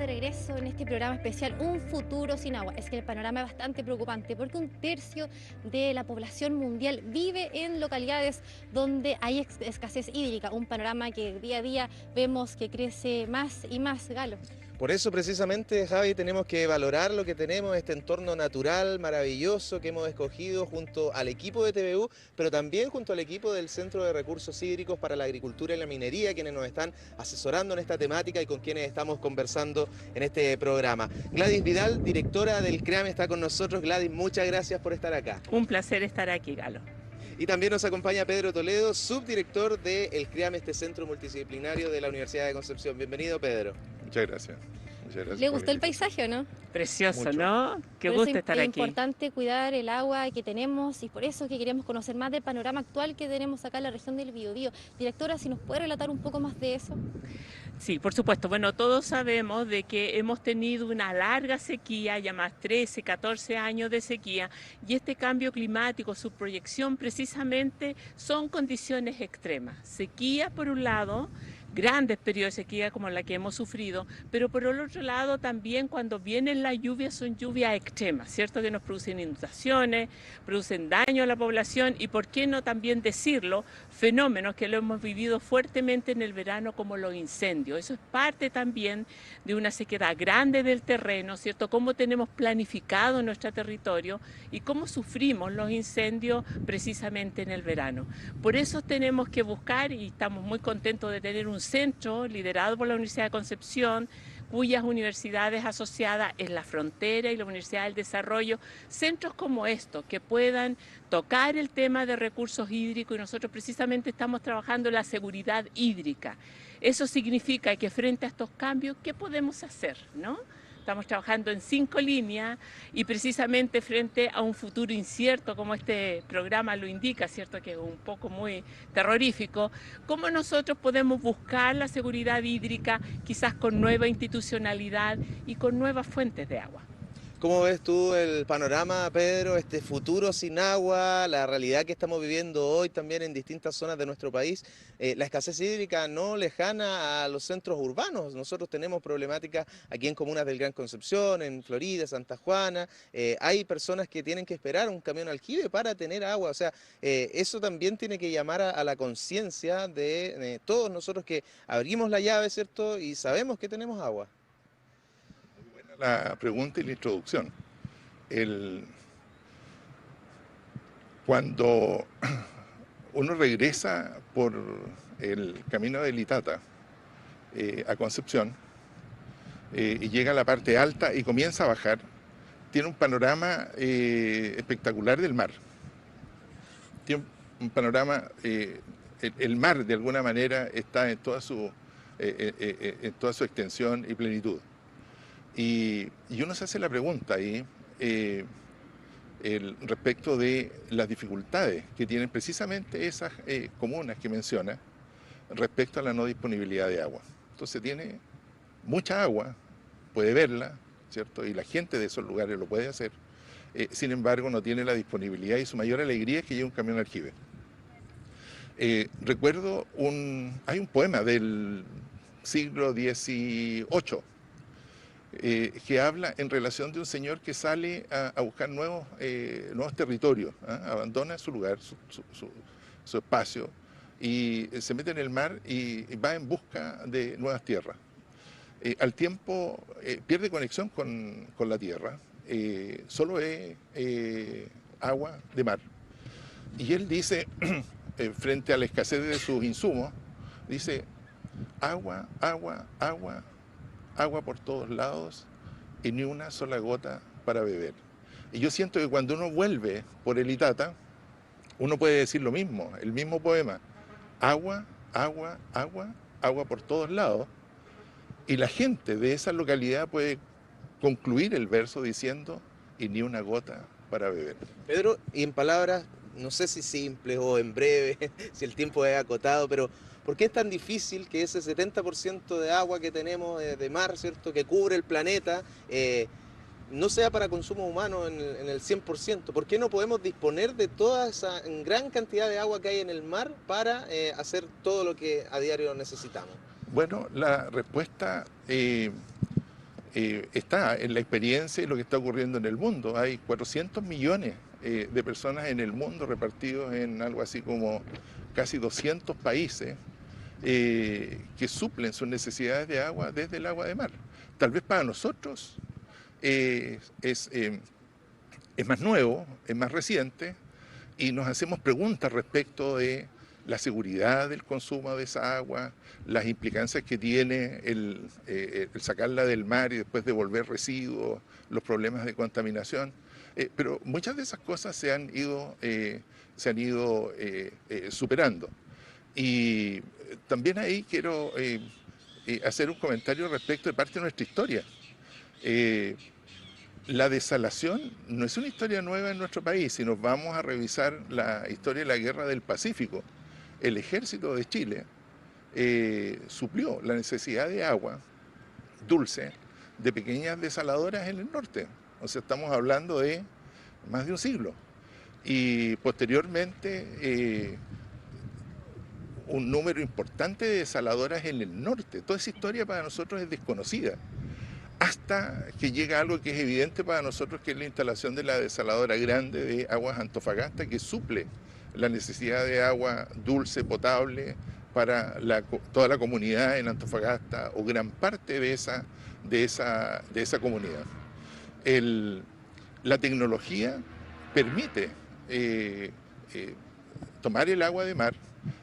de regreso en este programa especial Un futuro sin agua. Es que el panorama es bastante preocupante porque un tercio de la población mundial vive en localidades donde hay escasez hídrica, un panorama que día a día vemos que crece más y más, Galo. Por eso precisamente, Javi, tenemos que valorar lo que tenemos, este entorno natural maravilloso que hemos escogido junto al equipo de TVU, pero también junto al equipo del Centro de Recursos Hídricos para la Agricultura y la Minería, quienes nos están asesorando en esta temática y con quienes estamos conversando en este programa. Gladys Vidal, directora del CREAM, está con nosotros. Gladys, muchas gracias por estar acá. Un placer estar aquí, Galo. Y también nos acompaña Pedro Toledo, subdirector del CREAM, este centro multidisciplinario de la Universidad de Concepción. Bienvenido, Pedro. Muchas gracias. ¿Le gustó el paisaje o no? Precioso, Mucho. ¿no? Qué gusto estar Es aquí. importante cuidar el agua que tenemos y por eso es que queremos conocer más del panorama actual que tenemos acá en la región del Biobío. Directora, si nos puede relatar un poco más de eso. Sí, por supuesto. Bueno, todos sabemos de que hemos tenido una larga sequía, ya más 13, 14 años de sequía, y este cambio climático, su proyección precisamente son condiciones extremas. Sequía por un lado, grandes periodos de sequía como la que hemos sufrido, pero por el otro lado también cuando vienen las lluvias son lluvias extremas, ¿cierto? Que nos producen inundaciones, producen daño a la población y, por qué no también decirlo, fenómenos que lo hemos vivido fuertemente en el verano como los incendios. Eso es parte también de una sequedad grande del terreno, ¿cierto? Cómo tenemos planificado nuestro territorio y cómo sufrimos los incendios precisamente en el verano. Por eso tenemos que buscar, y estamos muy contentos de tener un centro liderado por la Universidad de Concepción, cuyas universidades asociadas en la Frontera y la Universidad del Desarrollo, centros como estos que puedan tocar el tema de recursos hídricos, y nosotros precisamente estamos trabajando en la seguridad hídrica. Eso significa que frente a estos cambios, ¿qué podemos hacer, no? Estamos trabajando en 5 líneas y precisamente frente a un futuro incierto, como este programa lo indica, ¿cierto? Que es un poco muy terrorífico, ¿cómo nosotros podemos buscar la seguridad hídrica quizás con nueva institucionalidad y con nuevas fuentes de agua? ¿Cómo ves tú el panorama, Pedro, este futuro sin agua, la realidad que estamos viviendo hoy también en distintas zonas de nuestro país, la escasez hídrica no lejana a los centros urbanos? Nosotros tenemos problemáticas aquí en comunas del Gran Concepción, en Florida, Santa Juana, hay personas que tienen que esperar un camión aljibe para tener agua, o sea, eso también tiene que llamar a la conciencia de todos nosotros que abrimos la llave, ¿cierto? Y sabemos que tenemos agua. La pregunta y la introducción. Cuando uno regresa por el camino de Litata a Concepción y llega a la parte alta y comienza a bajar, tiene un panorama espectacular del mar. Tiene un panorama, el mar de alguna manera está en toda su extensión y plenitud. Y uno se hace la pregunta ahí respecto de las dificultades que tienen precisamente esas comunas que menciona respecto a la no disponibilidad de agua. Entonces tiene mucha agua, puede verla, ¿cierto? Y la gente de esos lugares lo puede hacer. Sin embargo, no tiene la disponibilidad y su mayor alegría es que llegue un camión aljibe. Recuerdo, hay un poema del siglo XVIII que habla en relación de un señor que sale a buscar nuevos territorios, abandona su lugar, su espacio, y se mete en el mar y va en busca de nuevas tierras. Al tiempo pierde conexión con la tierra, solo es agua de mar. Y él dice, frente a la escasez de sus insumos, dice, agua, agua, agua, agua por todos lados y ni una sola gota para beber. Y yo siento que cuando uno vuelve por el Itata, uno puede decir lo mismo, el mismo poema, agua, agua, agua, agua por todos lados, y la gente de esa localidad puede concluir el verso diciendo, y ni una gota para beber. Pedro, y en palabras, no sé si simples o en breve, si el tiempo es acotado, pero ¿por qué es tan difícil que ese 70% de agua que tenemos de mar, ¿cierto?, que cubre el planeta, no sea para consumo humano en el 100%? ¿Por qué no podemos disponer de toda esa gran cantidad de agua que hay en el mar para hacer todo lo que a diario necesitamos? Bueno, la respuesta está en la experiencia y lo que está ocurriendo en el mundo. Hay 400 millones de personas en el mundo repartidos en algo así como casi 200 países que suplen sus necesidades de agua desde el agua de mar. Tal vez para nosotros es más nuevo, es más reciente, y nos hacemos preguntas respecto de la seguridad del consumo de esa agua, las implicancias que tiene el sacarla del mar y después devolver residuos, los problemas de contaminación. Pero muchas de esas cosas se han ido superando. Y también ahí quiero hacer un comentario respecto de parte de nuestra historia. La desalación no es una historia nueva en nuestro país. Si nos vamos a revisar la historia de la Guerra del Pacífico, el ejército de Chile suplió la necesidad de agua dulce de pequeñas desaladoras en el norte. O sea, estamos hablando de más de un siglo. Y posteriormente un número importante de desaladoras en el norte. Toda esa historia para nosotros es desconocida. Hasta que llega algo que es evidente para nosotros, que es la instalación de la desaladora grande de Aguas Antofagasta, que suple la necesidad de agua dulce, potable, para toda la comunidad en Antofagasta, o gran parte de esa comunidad. La tecnología permite tomar el agua de mar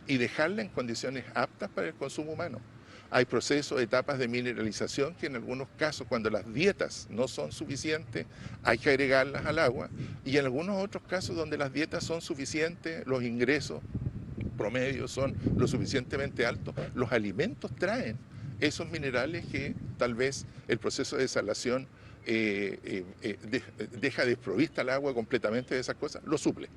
y dejarla en condiciones aptas para el consumo humano. Hay procesos, etapas de mineralización que en algunos casos, cuando las dietas no son suficientes, hay que agregarlas al agua, y en algunos otros casos donde las dietas son suficientes, los ingresos promedios son lo suficientemente altos, los alimentos traen esos minerales que tal vez el proceso de desalación deja desprovista al agua completamente de esas cosas, lo suple.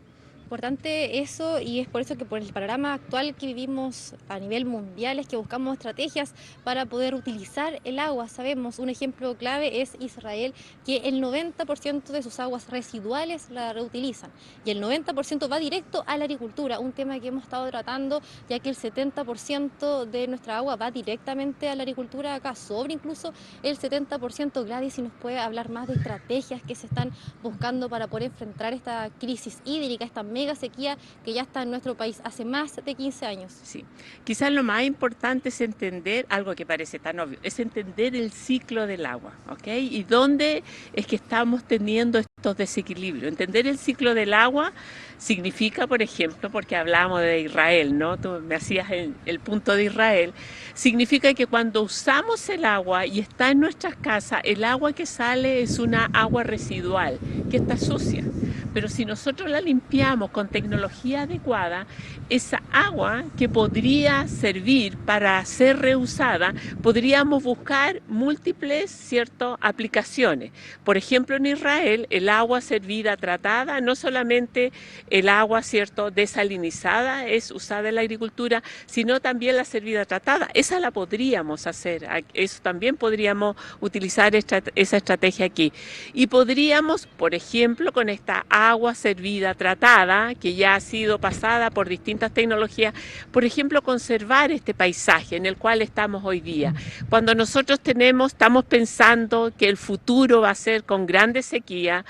Importante eso, y es por eso que por el panorama actual que vivimos a nivel mundial es que buscamos estrategias para poder utilizar el agua. Sabemos, un ejemplo clave es Israel, que el 90% de sus aguas residuales la reutilizan y el 90% va directo a la agricultura, un tema que hemos estado tratando, ya que el 70% de nuestra agua va directamente a la agricultura, acá sobre incluso el 70%. Gladys, si nos puede hablar más de estrategias que se están buscando para poder enfrentar esta crisis hídrica, esta mega sequía que ya está en nuestro país hace más de 15 años. Sí, quizás lo más importante es entender algo que parece tan obvio, es entender el ciclo del agua, ¿ok? Y dónde es que estamos teniendo estos desequilibrios. Entender el ciclo del agua significa, por ejemplo, porque hablamos de Israel, ¿no? Tú me hacías el punto de Israel, significa que cuando usamos el agua y está en nuestras casas, el agua que sale es una agua residual, que está sucia. Pero si nosotros la limpiamos con tecnología adecuada, esa agua que podría servir para ser reusada, podríamos buscar múltiples, ¿cierto?, aplicaciones. Por ejemplo, en Israel, el agua servida tratada, no solamente el agua, ¿cierto?, desalinizada es usada en la agricultura, sino también la servida tratada. Esa la podríamos hacer, eso también podríamos utilizar esa estrategia aquí. Y podríamos, por ejemplo, con esta agua servida tratada, que ya ha sido pasada por distintas tecnologías, por ejemplo, conservar este paisaje en el cual estamos hoy día. Cuando nosotros estamos pensando que el futuro va a ser con grandes sequías,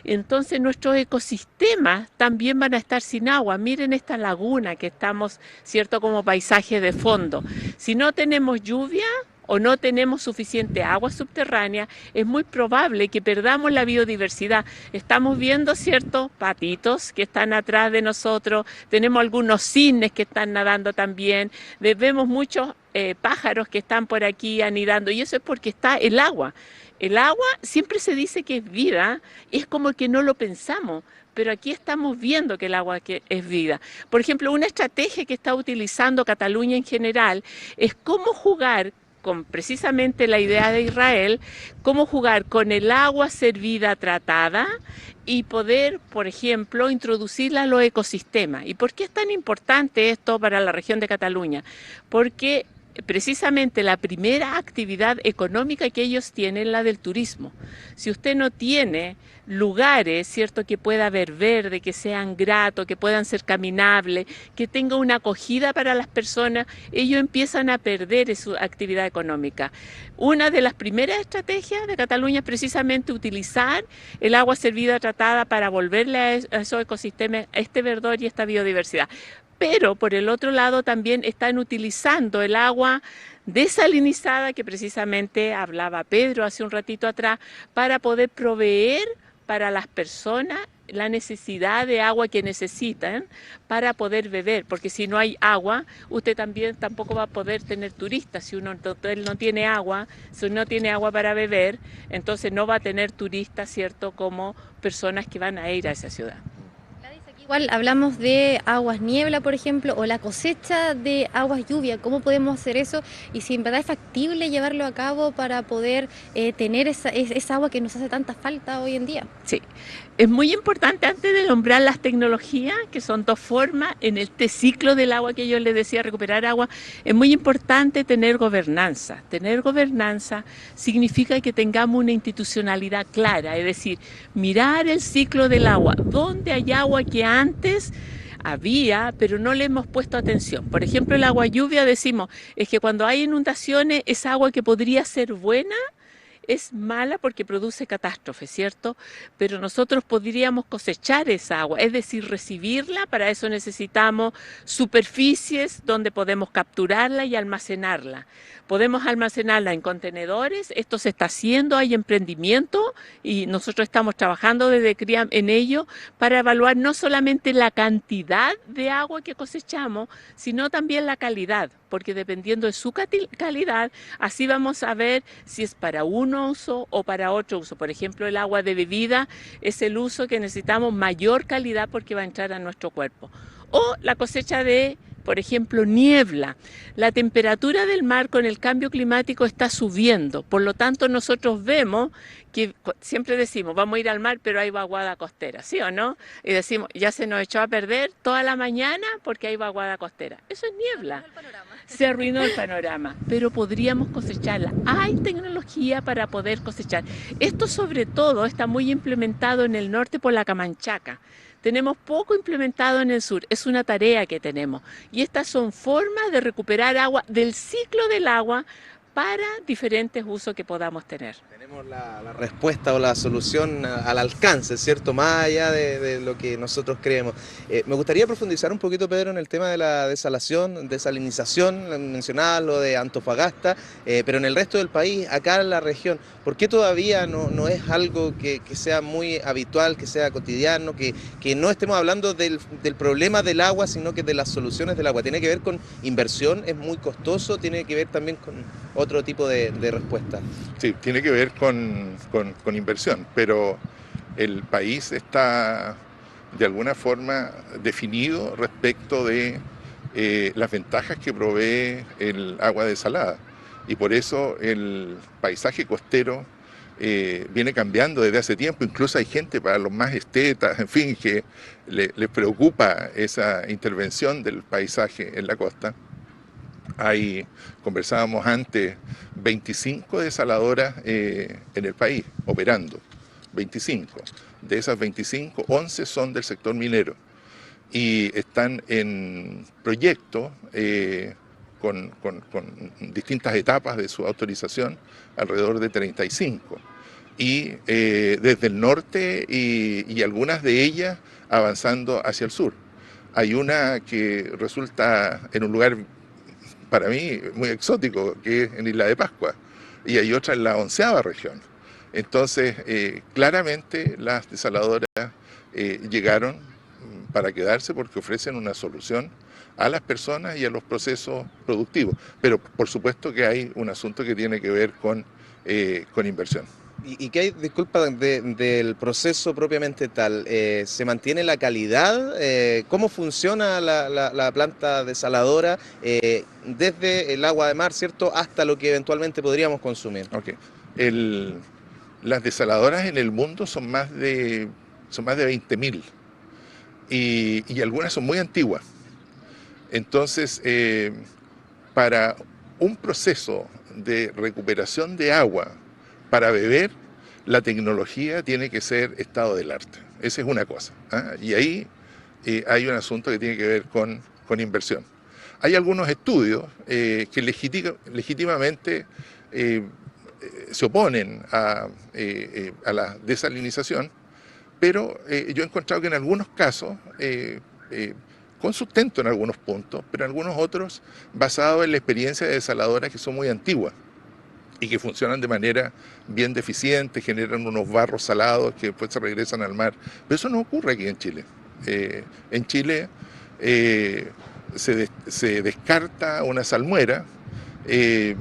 entonces nuestros ecosistemas también van a estar sin agua. Miren esta laguna que estamos, ¿cierto?, como paisaje de fondo. Si no tenemos lluvia o no tenemos suficiente agua subterránea, es muy probable que perdamos la biodiversidad. Estamos viendo, ¿cierto?, patitos que están atrás de nosotros, tenemos algunos cisnes que están nadando también, vemos muchos pájaros que están por aquí anidando, y eso es porque está el agua. El agua siempre se dice que es vida, es como que no lo pensamos, pero aquí estamos viendo que el agua es vida. Por ejemplo, una estrategia que está utilizando Cataluña en general es cómo jugar con precisamente la idea de Israel, cómo jugar con el agua servida tratada y poder, por ejemplo, introducirla a los ecosistemas. ¿Y por qué es tan importante esto para la región de Cataluña? Porque precisamente la primera actividad económica que ellos tienen, la del turismo. Si usted no tiene lugares, ¿cierto?, que pueda haber verde, que sean gratos, que puedan ser caminables, que tenga una acogida para las personas, ellos empiezan a perder su actividad económica. Una de las primeras estrategias de Cataluña es precisamente utilizar el agua servida tratada para volverle a esos ecosistemas este verdor y esta biodiversidad. Pero por el otro lado también están utilizando el agua desalinizada, que precisamente hablaba Pedro hace un ratito atrás, para poder proveer para las personas la necesidad de agua que necesitan para poder beber, porque si no hay agua, usted también tampoco va a poder tener turistas. Si uno no tiene agua, si no tiene agua para beber, entonces no va a tener turistas, ¿cierto?, como personas que van a ir a esa ciudad. Igual hablamos de aguas niebla, por ejemplo, o la cosecha de aguas lluvia. ¿Cómo podemos hacer eso? Y si en verdad es factible llevarlo a cabo para poder tener esa agua que nos hace tanta falta hoy en día. Sí, es muy importante antes de nombrar las tecnologías, que son dos formas, en este ciclo del agua que yo les decía, recuperar agua, es muy importante tener gobernanza. Tener gobernanza significa que tengamos una institucionalidad clara, es decir, mirar el ciclo del agua, donde hay agua que antes había, pero no le hemos puesto atención. Por ejemplo, el agua lluvia, decimos, es que cuando hay inundaciones, es agua que podría ser buena, es mala porque produce catástrofes, ¿cierto? Pero nosotros podríamos cosechar esa agua, es decir, recibirla. Para eso necesitamos superficies donde podemos capturarla y almacenarla. Podemos almacenarla en contenedores, esto se está haciendo, hay emprendimiento y nosotros estamos trabajando desde CRIAM en ello para evaluar no solamente la cantidad de agua que cosechamos, sino también la calidad, porque dependiendo de su calidad, así vamos a ver si es para un uso o para otro uso. Por ejemplo, el agua de bebida es el uso que necesitamos mayor calidad porque va a entrar a nuestro cuerpo. O la cosecha de, por ejemplo, niebla. La temperatura del mar con el cambio climático está subiendo, por lo tanto nosotros vemos que siempre decimos, vamos a ir al mar, pero hay vaguada costera, ¿sí o no? Y decimos, ya se nos echó a perder toda la mañana porque hay vaguada costera. Eso es niebla. Se arruinó el panorama, pero podríamos cosecharla. Hay tecnología para poder cosechar. Esto sobre todo está muy implementado en el norte por la Camanchaca. Tenemos poco implementado en el sur, es una tarea que tenemos. Y estas son formas de recuperar agua del ciclo del agua para diferentes usos que podamos tener. Tenemos la respuesta o la solución al alcance, ¿cierto? Más allá de lo que nosotros creemos. Me gustaría profundizar un poquito, Pedro, en el tema de la desalinización, mencionabas lo de Antofagasta, pero en el resto del país, acá en la región, ¿por qué todavía no es algo que sea muy habitual, que sea cotidiano, que no estemos hablando del problema del agua, sino que de las soluciones del agua? ¿Tiene que ver con inversión? ¿Es muy costoso? ¿Tiene que ver también con otro tipo de respuesta? Sí, tiene que ver con inversión, pero el país está de alguna forma definido respecto de las ventajas que provee el agua desalada. Y por eso el paisaje costero viene cambiando desde hace tiempo. Incluso hay gente, para los más estetas, en fin, que les preocupa esa intervención del paisaje en la costa. Conversábamos antes, 25 desaladoras en el país operando, 25. De esas 25, 11 son del sector minero y están en proyectos con distintas etapas de su autorización, alrededor de 35. Y desde el norte y algunas de ellas avanzando hacia el sur. Hay una que resulta en un lugar para mí muy exótico, que es en Isla de Pascua, y hay otra en la 11ª región. Entonces, claramente las desaladoras llegaron para quedarse porque ofrecen una solución a las personas y a los procesos productivos. Pero por supuesto que hay un asunto que tiene que ver con inversión. ¿Y qué hay, disculpa, del proceso propiamente tal? ¿Se mantiene la calidad? ¿Cómo funciona la planta desaladora desde el agua de mar, ¿cierto?, hasta lo que eventualmente podríamos consumir? Okay. Las desaladoras en el mundo son más de 20.000 y algunas son muy antiguas. Entonces, para un proceso de recuperación de agua para beber, la tecnología tiene que ser estado del arte. Esa es una cosa. Y ahí hay un asunto que tiene que ver con inversión. Hay algunos estudios que legítimamente se oponen a la desalinización, pero yo he encontrado que en algunos casos, con sustento en algunos puntos, pero en algunos otros basados en la experiencia de desaladoras que son muy antiguas y que funcionan de manera bien deficiente, generan unos barros salados que después se regresan al mar. Pero eso no ocurre aquí en Chile. En Chile se descarta una salmuera, que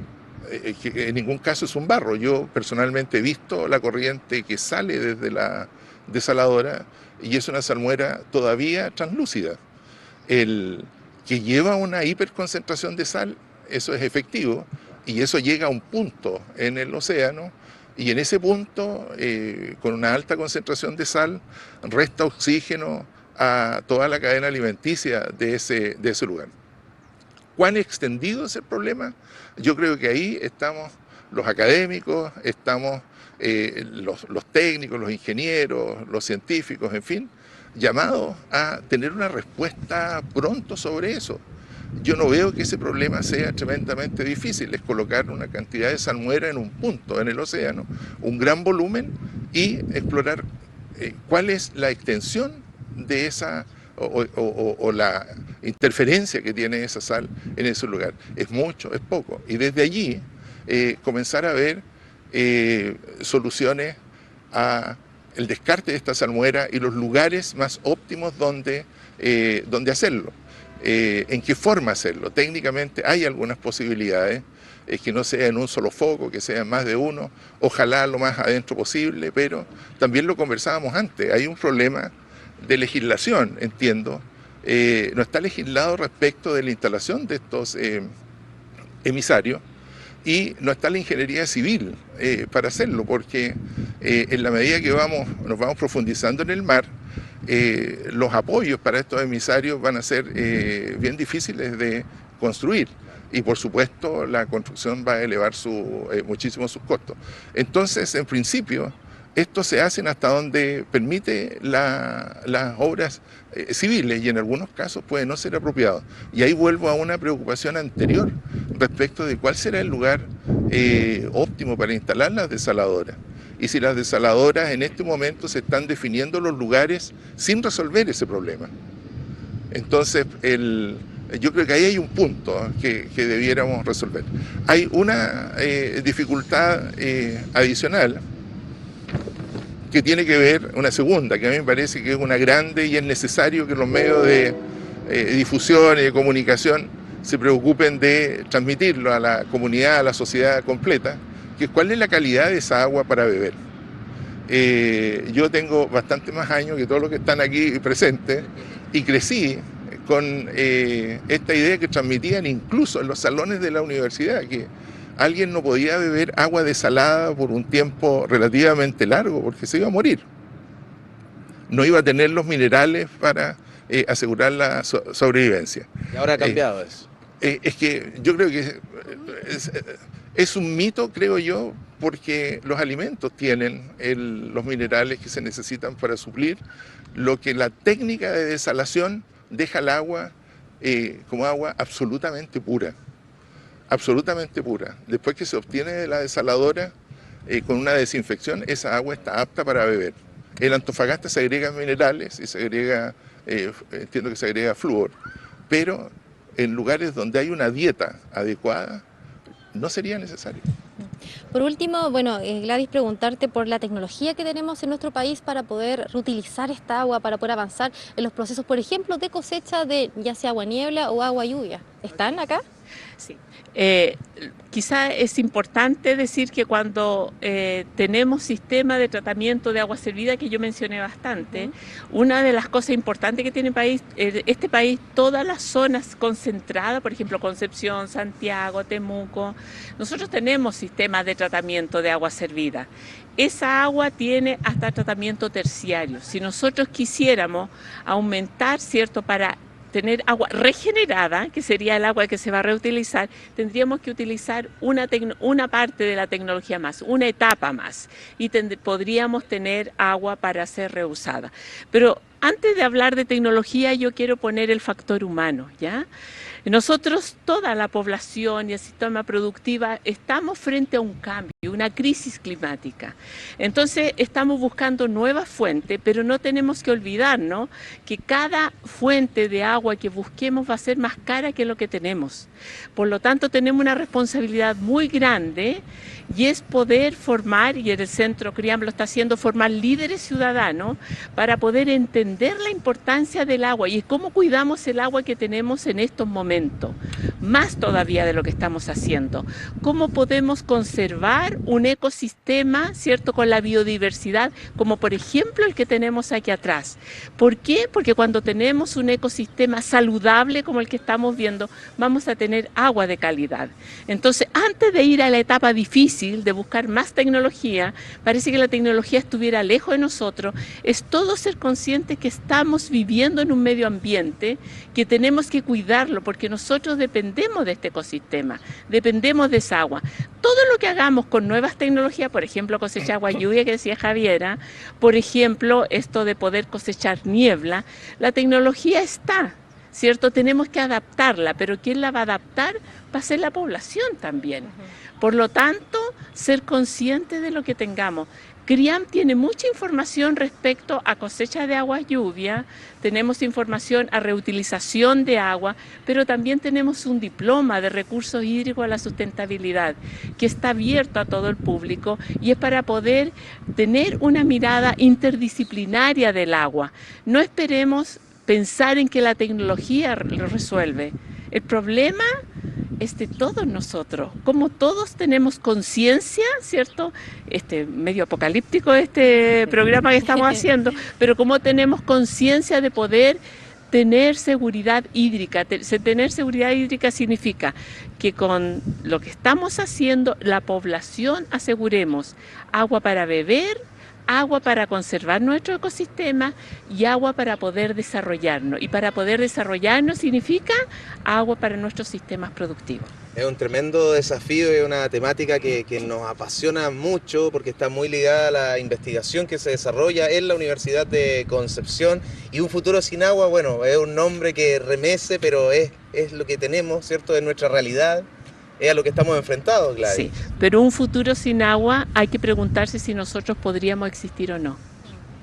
en ningún caso es un barro. Yo personalmente he visto la corriente que sale desde la desaladora y es una salmuera todavía translúcida. El que lleva una hiperconcentración de sal, eso es efectivo, y eso llega a un punto en el océano, y en ese punto, con una alta concentración de sal, resta oxígeno a toda la cadena alimenticia de ese lugar. ¿Cuán extendido es el problema? Yo creo que ahí estamos los académicos, estamos los técnicos, los ingenieros, los científicos, en fin, llamados a tener una respuesta pronto sobre eso. Yo no veo que ese problema sea tremendamente difícil, es colocar una cantidad de salmuera en un punto en el océano, un gran volumen, y explorar cuál es la extensión de esa o la interferencia que tiene esa sal en ese lugar. Es mucho, es poco. Y desde allí comenzar a ver soluciones a el descarte de esta salmuera y los lugares más óptimos donde hacerlo. ¿En qué forma hacerlo? Técnicamente hay algunas posibilidades, que no sea en un solo foco, que sea en más de uno, ojalá lo más adentro posible, pero también lo conversábamos antes, hay un problema de legislación, entiendo, no está legislado respecto de la instalación de estos emisarios, y no está la ingeniería civil para hacerlo, porque en la medida que nos vamos profundizando en el mar, los apoyos para estos emisarios van a ser bien difíciles de construir, y por supuesto la construcción va a elevar muchísimo sus costos. Entonces, en principio, estos se hacen hasta donde permite las obras civiles, y en algunos casos puede no ser apropiado. Y ahí vuelvo a una preocupación anterior respecto de cuál será el lugar óptimo para instalar las desaladoras. Y si las desaladoras en este momento se están definiendo los lugares sin resolver ese problema. Entonces, yo creo que ahí hay un punto que debiéramos resolver. Hay una dificultad adicional que tiene que ver, una segunda, que a mí me parece que es una grande, y es necesario que los medios de difusión y de comunicación se preocupen de transmitirlo a la comunidad, a la sociedad completa, que es cuál es la calidad de esa agua para beber. Yo tengo bastante más años que todos los que están aquí presentes, y crecí con esta idea que transmitían incluso en los salones de la universidad, que alguien no podía beber agua desalada por un tiempo relativamente largo porque se iba a morir. No iba a tener los minerales para asegurar la sobrevivencia. Y ahora ha cambiado eso. Es que yo creo que es un mito, creo yo, porque los alimentos tienen los minerales que se necesitan para suplir lo que la técnica de desalación deja el agua como agua absolutamente pura. Absolutamente pura. Después que se obtiene de la desaladora, con una desinfección, esa agua está apta para beber. En Antofagasta se agregan minerales y se agrega, entiendo que se agrega flúor, pero en lugares donde hay una dieta adecuada, no sería necesario. Por último, bueno, Gladys, preguntarte por la tecnología que tenemos en nuestro país para poder reutilizar esta agua, para poder avanzar en los procesos, por ejemplo, de cosecha de ya sea agua niebla o agua lluvia. ¿Están acá? Sí. Quizá es importante decir que cuando tenemos sistema de tratamiento de agua servida, que yo mencioné bastante, una de las cosas importantes que tiene este país, todas las zonas concentradas, por ejemplo Concepción, Santiago, Temuco, nosotros tenemos sistemas de tratamiento de agua servida. Esa agua tiene hasta tratamiento terciario. Si nosotros quisiéramos aumentar, ¿cierto?, para tener agua regenerada, que sería el agua que se va a reutilizar, tendríamos que utilizar una parte de la tecnología más, una etapa más, y podríamos tener agua para ser reusada. Pero antes de hablar de tecnología, yo quiero poner el factor humano, ¿ya? Nosotros, toda la población y el sistema productivo, estamos frente a un cambio, una crisis climática. Entonces, estamos buscando nuevas fuentes, pero no tenemos que olvidarnos que cada fuente de agua que busquemos va a ser más cara que lo que tenemos. Por lo tanto, tenemos una responsabilidad muy grande y es poder formar, y en el Centro CRIAM lo está haciendo, formar líderes ciudadanos para poder entender la importancia del agua y cómo cuidamos el agua que tenemos en estos momentos, más todavía de lo que estamos haciendo. Cómo podemos conservar un ecosistema, ¿cierto?, con la biodiversidad, como por ejemplo el que tenemos aquí atrás. ¿Por qué? Porque cuando tenemos un ecosistema saludable como el que estamos viendo, vamos a tener agua de calidad. Entonces, antes de ir a la etapa difícil, de buscar más tecnología, parece que la tecnología estuviera lejos de nosotros, es todo ser conscientes que estamos viviendo en un medio ambiente, que tenemos que cuidarlo, porque nosotros dependemos de este ecosistema, dependemos de esa agua. Todo lo que hagamos con nuevas tecnologías, por ejemplo, cosechar agua lluvia, que decía Javiera, por ejemplo, esto de poder cosechar niebla, la tecnología está, ¿cierto? Tenemos que adaptarla, pero ¿quién la va a adaptar? Va a ser la población también. Por lo tanto, ser consciente de lo que tengamos. CRIAM tiene mucha información respecto a cosecha de agua lluvia, tenemos información a reutilización de agua, pero también tenemos un diploma de recursos hídricos a la sustentabilidad que está abierto a todo el público y es para poder tener una mirada interdisciplinaria del agua. No esperemos pensar en que la tecnología lo resuelve. El problema es de todos nosotros, como todos tenemos conciencia, ¿cierto? Medio apocalíptico este programa que estamos haciendo, pero como tenemos conciencia de poder tener seguridad hídrica. Tener seguridad hídrica significa que con lo que estamos haciendo, la población aseguremos agua para beber, agua para conservar nuestro ecosistema y agua para poder desarrollarnos. Y para poder desarrollarnos significa agua para nuestros sistemas productivos. Es un tremendo desafío, es una temática que nos apasiona mucho porque está muy ligada a la investigación que se desarrolla en la Universidad de Concepción. Y un futuro sin agua, bueno, es un nombre que remece, pero es lo que tenemos, ¿cierto?, en nuestra realidad. Es a lo que estamos enfrentados, Gladys. Sí, pero un futuro sin agua hay que preguntarse si nosotros podríamos existir o no.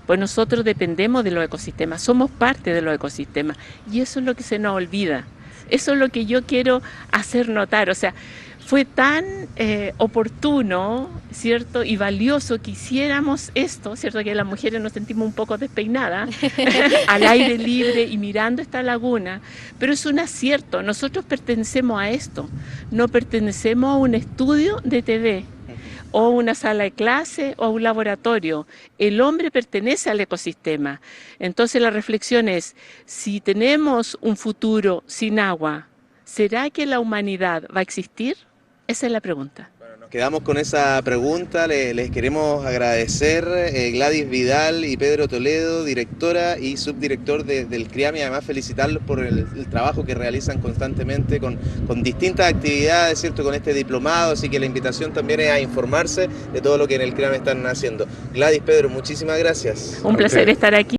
Pues nosotros dependemos de los ecosistemas, somos parte de los ecosistemas y eso es lo que se nos olvida. Eso es lo que yo quiero hacer notar. O sea, fue tan oportuno, ¿cierto?, y valioso que hiciéramos esto, ¿cierto?, que las mujeres nos sentimos un poco despeinadas, al aire libre y mirando esta laguna, pero es un acierto, nosotros pertenecemos a esto, no pertenecemos a un estudio de TV, o una sala de clase, o un laboratorio. El hombre pertenece al ecosistema. Entonces la reflexión es, si tenemos un futuro sin agua, ¿será que la humanidad va a existir? Esa es la pregunta. Bueno, nos quedamos con esa pregunta. Les queremos agradecer Gladys Vidal y Pedro Toledo, directora y subdirector del CRIAM, y además felicitarlos por el trabajo que realizan constantemente con distintas actividades, ¿cierto?, con este diplomado, así que la invitación también es a informarse de todo lo que en el CRIAM están haciendo. Gladys, Pedro, muchísimas gracias. Un placer estar aquí.